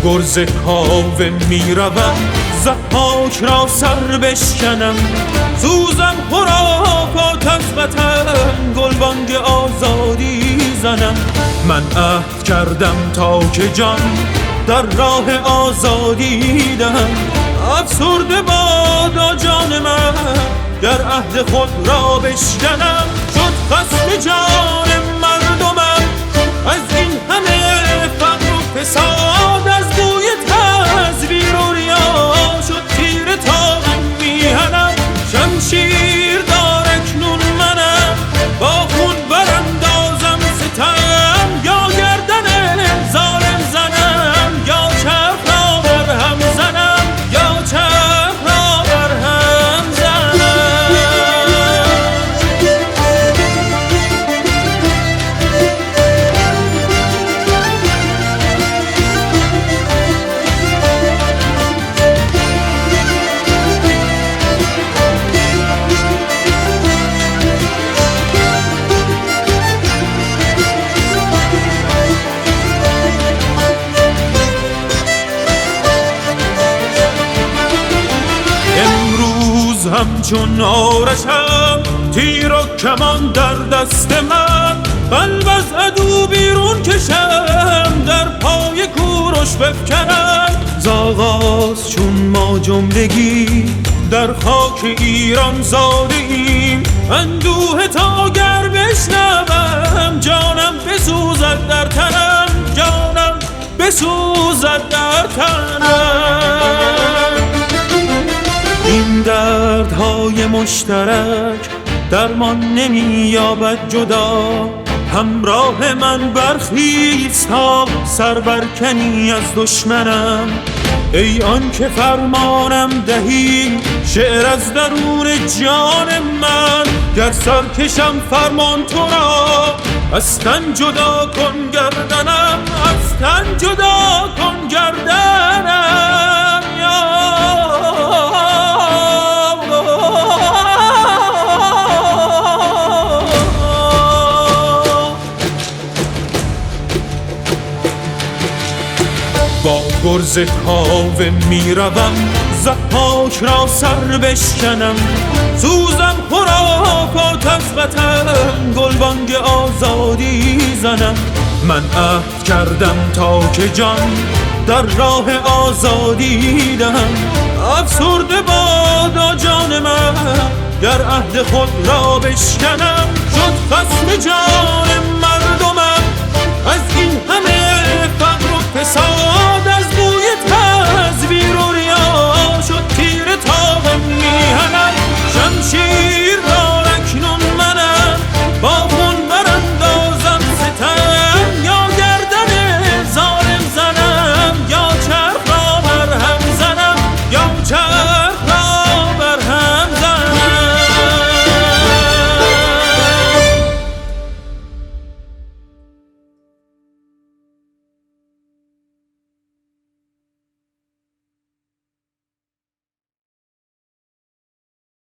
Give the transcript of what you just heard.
گرز کاوه میروم ضحاک را سر بشکنم. سوزم خرافات از وطن گلبانگ آزادی زنم. من عهد کردم تا که جان در راه آزادی دهم. افسرده بادا جان من گر عهد خود را بشکنم. شد خسته جان مردمم از این همه فقر و فساد. از بوی تزویر و ریا شد تیره تا میهنم. شمشیر دار اکنون منم با خون براندازم ستم. یا گردن ظالم زنم یا چرخ را بر هم زنم. یا چرخ را بر هم زنم. همچون آرشم تیر و کمان در دست من. قلب از عدو بیرون کشم در پای کوروش بفکنم. ز آغاز چون ما جملگی در خاک ایران زاده ایم. اندوه تا گر بشنوم جانم بسوزد در تنم. جانم بسوزد در تنم. این دردهای مشترک درمان نمی‌یابد جدا. همراه من برخیز تا سر برکنی از دشمنم. ای آن که فرمانم دهی شعر از درون جان من. گر سرکشم فرمان تو را از تن جدا کن گردنم. از تن جدا کن گردنم. با گرز کاوه میروم ضحاک را سر بشکنم. سوزم خرافات از وطن گلبانگ آزادی زنم. من عهد کردم تا که جان در راه آزادی دهم. افسرده بادا جان من گر عهد خود را بشکنم. شد خسته جان مردمم از این همه فقر و فساد.